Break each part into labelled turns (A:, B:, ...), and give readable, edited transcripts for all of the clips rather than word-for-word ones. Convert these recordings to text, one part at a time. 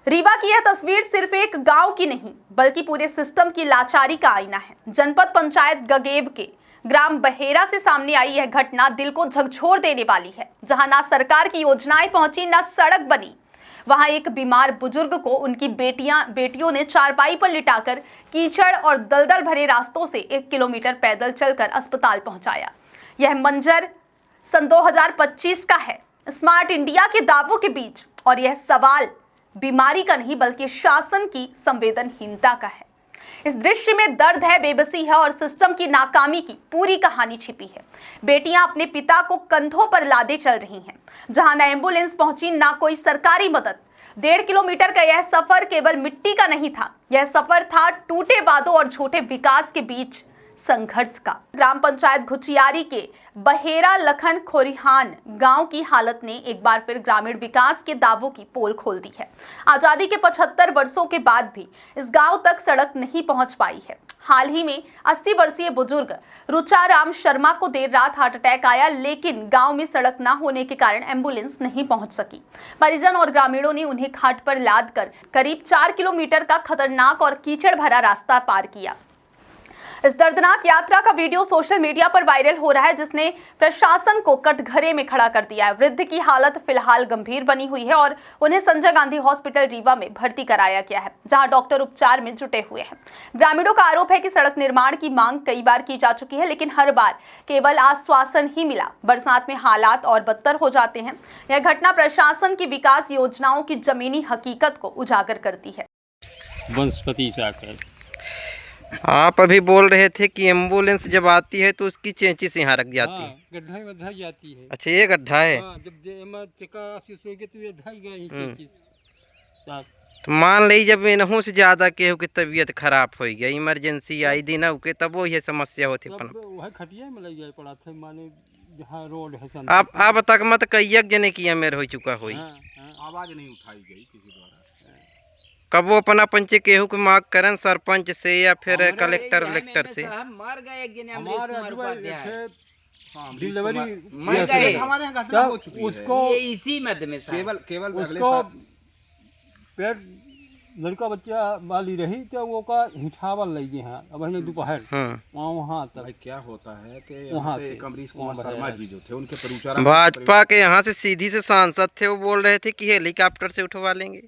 A: रीवा की यह तस्वीर सिर्फ एक गांव की नहीं बल्कि पूरे सिस्टम की लाचारी का आईना है। जनपद पंचायत गगेव के ग्राम बहेरा से सामने आई यह घटना दिल को झकझोर देने वाली है, जहां ना सरकार की योजनाएं पहुंची, ना सड़क बनी। वहां एक बीमार बुजुर्ग को उनकी बेटियों ने चारपाई पर लिटाकर कीचड़ और दलदल भरे रास्तों से 1 किलोमीटर पैदल चलकर अस्पताल पहुंचाया। यह मंजर सन 2025 का है, स्मार्ट इंडिया के दावों के बीच, और यह सवाल बीमारी का नहीं बल्कि शासन की संवेदनहीनता का है। इस दृश्य में दर्द है, बेबसी है और सिस्टम की नाकामी की पूरी कहानी छिपी है। बेटियां अपने पिता को कंधों पर लादे चल रही हैं, जहां ना एम्बुलेंस पहुंची, ना कोई सरकारी मदद। 1.5 किलोमीटर का यह सफर केवल मिट्टी का नहीं था, यह सफर था टूटे वादों और झूठे विकास के बीच संघर्ष का। ग्राम पंचायत घुचियारी के बहेरा लखन खोरिहान गांव की हालत ने एक बार फिर ग्रामीण विकास के दावों की पोल खोल दी है। आजादी के 75 वर्षों के बाद भी इस गांव तक सड़क नहीं पहुंच पाई है। हाल ही में 80 वर्षीय बुजुर्ग रुचाराम शर्मा को देर रात हार्ट अटैक आया, लेकिन गांव में सड़क न होने के कारण एम्बुलेंस नहीं पहुंच सकी। परिजन और ग्रामीणों ने उन्हें खाट पर लाद कर करीब 4 किलोमीटर का खतरनाक और कीचड़ भरा रास्ता पार किया। इस दर्दनाक यात्रा का वीडियो सोशल मीडिया पर वायरल हो रहा है, जिसने प्रशासन को कटघरे में खड़ा कर दिया है। वृद्ध की हालत फिलहाल गंभीर बनी हुई है और उन्हें संजय गांधी हॉस्पिटल रीवा में भर्ती कराया गया है, जहां डॉक्टर उपचार में जुटे हुए हैं। ग्रामीणों का आरोप है कि सड़क निर्माण की मांग कई बार की जा चुकी है, लेकिन हर बार केवल आश्वासन ही मिला। बरसात में हालात और बदतर हो जाते हैं। यह घटना प्रशासन की विकास योजनाओं की जमीनी हकीकत को उजागर करती है।
B: वनस्पति जाकर
C: आप अभी बोल रहे थे कि एम्बुलेंस जब आती है तो उसकी चेंची से यहाँ रख जाती है।
B: गड्ढा में धर जाती है।
C: अच्छा, ये गड्ढा है।
B: जब तो ये धर गई।
C: तो मान ली जब इनहू से ज्यादा केहू की तबीयत खराब हो गया, इमरजेंसी आई दिन के, तब वो ये समस्या होती।
B: वह खटिया में लग जाए पड़ा था, माने जहाँ रोड है।
C: अब तक मत कई जने की मेर हो चुका हुई।
B: आवाज नहीं उठाई गई किसी द्वारा।
C: कब वो अपना पंच केहू की मांग करन सरपंच से या फिर कलेक्टर वलेक्टर से।
D: मर गए एक जने
B: डिलीवरी
D: मर गए
B: हमारे यहाँ घटना हो चुकी है। उसको
D: इसी मद में
B: केवल उसको पेट लड़का बच्चा वाली रही तो वो का हिठावल लगे हैं। अब है दोपहर वहाँ तक
E: क्या होता है कि वहाँ पे अमरीश कुमार शर्मा जी जो थे उनके परिचार
C: भाजपा के यहाँ से सीधी से सांसद थे, वो बोल रहे थे कि हेलीकॉप्टर से उठवा लेंगे।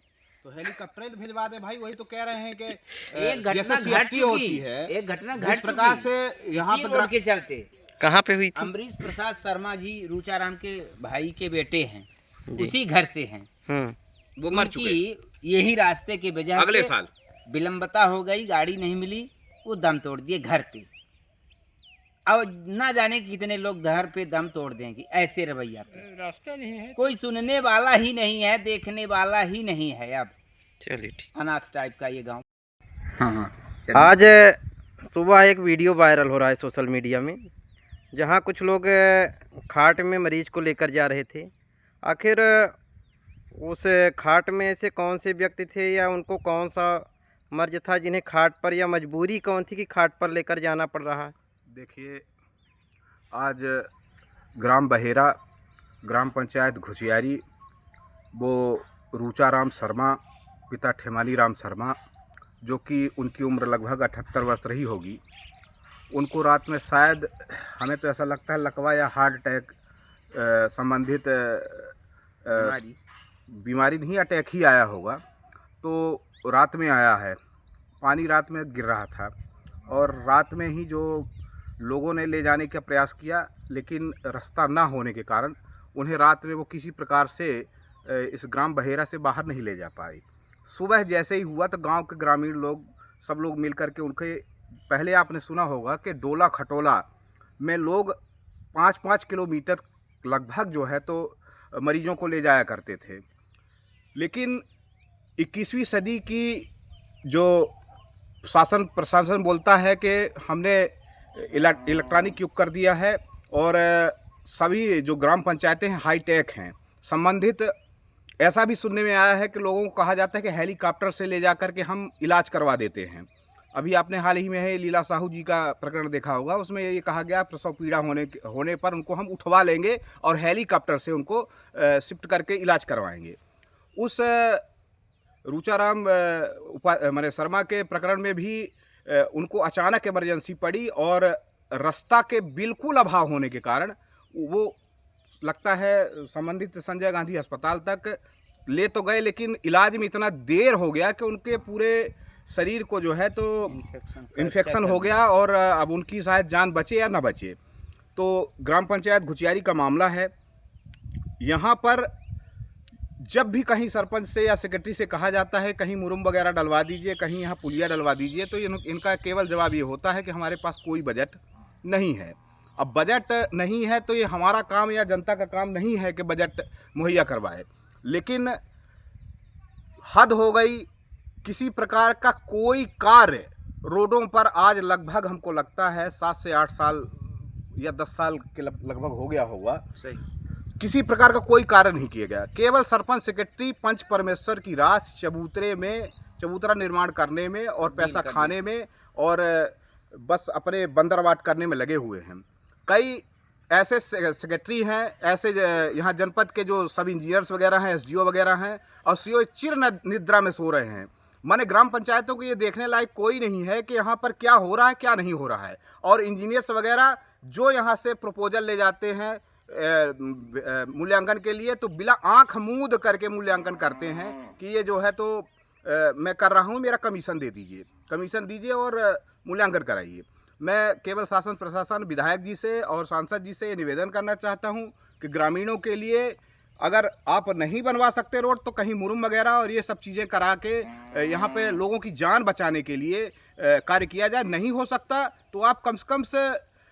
E: तो हेलीकॉप्टर भिजवा दे भाई, वही तो कह रहे हैं कि
D: एक घटना घट चुकी है। एक घटना घट
E: प्रकार से यहाँ पे
D: रोड के चलते
C: कहाँ पे हुई थी?
D: अमरीश प्रसाद शर्मा जी रूचाराम के भाई के बेटे हैं, उसी घर से हैं।
E: वो मर चुके।
D: यही रास्ते के वजह
E: अगले
D: से
E: साल
D: विलंबता हो गई, गाड़ी नहीं मिली, वो दम तोड़ दिए घर पे। अब ना जाने कितने लोग घर पे दम तोड़ देंगे ऐसे रवैया पे।
B: रास्ता नहीं है,
D: कोई सुनने वाला ही नहीं है, देखने वाला ही नहीं है। अब
C: चलिए ठीक।
D: अनाथ टाइप का ये गांव।
C: आज सुबह एक वीडियो वायरल हो रहा है सोशल मीडिया में, जहां कुछ लोग खाट में मरीज को लेकर जा रहे थे। आखिर उस खाट में ऐसे कौन से व्यक्ति थे या उनको कौन सा मर्ज था जिन्हें खाट पर, या मजबूरी कौन थी कि खाट पर लेकर जाना पड़ रहा है?
E: देखिए, आज ग्राम बहेरा ग्राम पंचायत घुचियारी, वो रुचाराम शर्मा पिता ठेमाली राम शर्मा, जो कि उनकी उम्र लगभग 78 वर्ष रही होगी, उनको रात में शायद, हमें तो ऐसा लगता है, लकवा या हार्ट अटैक संबंधित बीमारी नहीं, अटैक ही आया होगा। तो रात में आया है, पानी रात में गिर रहा था और रात में ही जो लोगों ने ले जाने का प्रयास किया, लेकिन रास्ता ना होने के कारण उन्हें रात में वो किसी प्रकार से इस ग्राम बहेरा से बाहर नहीं ले जा पाए। सुबह जैसे ही हुआ तो गांव के ग्रामीण लोग सब लोग मिल कर के उनके, पहले आपने सुना होगा कि डोला खटोला में लोग 5-5 किलोमीटर लगभग जो है तो मरीजों को ले जाया करते थे। लेकिन 21वीं सदी की जो शासन प्रशासन बोलता है कि हमने इलेक्ट्रॉनिक युग कर दिया है और सभी जो ग्राम पंचायतें हैं हाईटेक हैं। संबंधित ऐसा भी सुनने में आया है कि लोगों को कहा जाता है कि हेलीकॉप्टर से ले जा कर के हम इलाज करवा देते हैं। अभी आपने हाल ही में है लीला साहू जी का प्रकरण देखा होगा, उसमें ये कहा गया प्रसव पीड़ा होने पर उनको हम उठवा लेंगे और हेलीकॉप्टर से उनको शिफ्ट करके इलाज करवाएंगे। उस रूचाराम माने शर्मा के प्रकरण में भी उनको अचानक इमरजेंसी पड़ी और रास्ता के बिल्कुल अभाव होने के कारण वो लगता है संबंधित संजय गांधी अस्पताल तक ले तो गए, लेकिन इलाज में इतना देर हो गया कि उनके पूरे शरीर को जो है तो इन्फेक्शन हो गया और अब उनकी शायद जान बचे या ना बचे। तो ग्राम पंचायत घुचियारी का मामला है। यहाँ पर जब भी कहीं सरपंच से या सेक्रेटरी से कहा जाता है कहीं मुरुम वगैरह डलवा दीजिए, कहीं यहाँ पुलिया डलवा दीजिए, तो इनका केवल जवाब ये होता है कि हमारे पास कोई बजट नहीं है। अब बजट नहीं है तो ये हमारा काम या जनता का काम नहीं है कि बजट मुहैया करवाए, लेकिन हद हो गई। किसी प्रकार का कोई कार्य रोडों पर आज लगभग हमको लगता है 7 से 8 साल या 10 साल के लगभग हो गया होगा,
D: सही
E: किसी प्रकार का कोई कार्य नहीं किया गया। केवल सरपंच सेक्रेटरी पंच परमेश्वर की राशि चबूतरा निर्माण करने में और पैसा खाने में और बस अपने बंदरवाट करने में लगे हुए हैं। कई ऐसे सेक्रेटरी हैं, ऐसे यहाँ जनपद के जो सब इंजीनियर्स वगैरह हैं, एसडीओ वगैरह हैं और सीओ चिर निद्रा में सो रहे हैं। माने ग्राम पंचायतों को ये देखने लायक कोई नहीं है कि यहाँ पर क्या हो रहा है क्या नहीं हो रहा है। और इंजीनियर्स वगैरह जो यहाँ से प्रपोजल ले जाते हैं मूल्यांकन के लिए, तो बिना आंख मूंद करके मूल्यांकन करते हैं कि ये जो है तो मैं कर रहा हूँ, मेरा कमीशन दीजिए और मूल्यांकन कराइए। मैं केवल शासन प्रशासन विधायक जी से और सांसद जी से ये निवेदन करना चाहता हूँ कि ग्रामीणों के लिए अगर आप नहीं बनवा सकते रोड तो कहीं मुरुम वगैरह और ये सब चीज़ें करा के यहाँ पे लोगों की जान बचाने के लिए कार्य किया जाए। नहीं हो सकता तो आप कम से कम से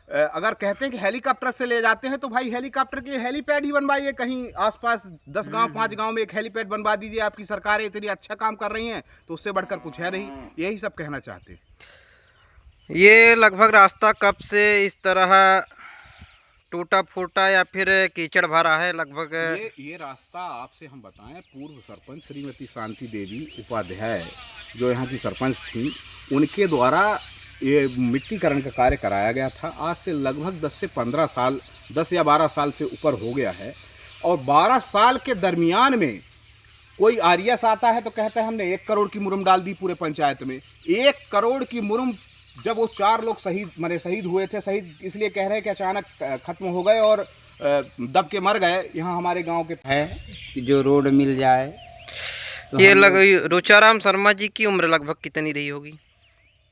E: अगर कहते हैं कि हेलीकॉप्टर से ले जाते हैं तो भाई हेलीकॉप्टर के हेलीपैड ही बनवाइए। कहीं आसपास 10 गांव 5 गांव में एक हेलीपैड बनवा दीजिए। आपकी सरकारें इतनी अच्छा काम कर रही हैं तो उससे बढ़कर कुछ है नहीं। यही सब कहना चाहते हैं।
C: ये लगभग रास्ता कब से इस तरह टूटा फूटा या फिर कीचड़ भरा है लगभग?
E: ये रास्ता आपसे हम बताएं, पूर्व सरपंच श्रीमती शांति देवी उपाध्याय जो यहाँ की सरपंच थी, उनके द्वारा ये मिट्टीकरण का कार्य कराया गया था। आज से लगभग 10 से 15 साल 10 या 12 साल से ऊपर हो गया है। और 12 साल के दरमियान में कोई आरएस आता है तो कहता है हमने 1 करोड़ की मुरम डाल दी पूरे पंचायत में। 1 करोड़ की मुरम जब वो 4 लोग शहीद हुए थे, शहीद इसलिए कह रहे हैं कि अचानक खत्म हो गए और दब के मर गए। यहाँ हमारे गांव के
D: है कि जो रोड मिल जाए तो
C: ये रूचाराम शर्मा जी की उम्र लगभग कितनी रही होगी?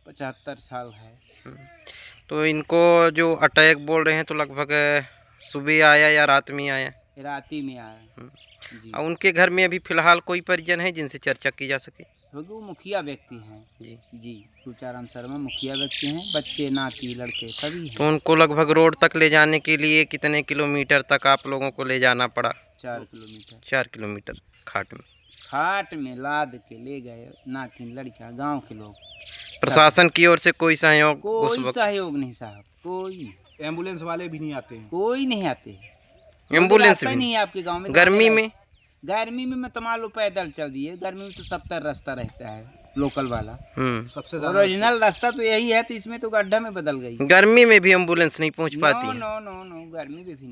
D: 75 साल है।
C: तो इनको जो अटैक बोल रहे हैं तो लगभग सुबह आया या रात में आया?
D: रात ही में आया जी।
C: और उनके घर में अभी फिलहाल कोई परिजन है जिनसे चर्चा की जा सके?
D: क्योंकि वो मुखिया व्यक्ति हैं जी रूचाराम शर्मा मुखिया व्यक्ति हैं। बच्चे नाती लड़के सभी हैं।
C: तो उनको लगभग रोड तक ले जाने के लिए कितने किलोमीटर तक आप लोगों को ले जाना पड़ा?
D: 4 किलोमीटर।
C: 4 किलोमीटर
D: खाट में लाद के ले गए नाती लड़कियाँ, गांव के लोग।
C: प्रशासन की ओर से कोई सहयोग?
D: कोई सहयोग नहीं साहब, कोई।
E: एम्बुलेंस वाले भी नहीं आते हैं।
D: कोई नहीं आते।
C: एम्बुलेंस भी
D: नहीं है आपके गांव में?
C: गर्मी में?
D: गर्मी में तो मान लो पैदल चल दिए। गर्मी में तो 70 रास्ता रहता है लोकल वाला।
E: सबसे
D: ओरिजिनल रास्ता तो यही है, तो इसमें तो गड्ढा में बदल गई।
C: गर्मी में भी एम्बुलेंस नहीं पहुंच पाती?
D: नो गर्मी में भी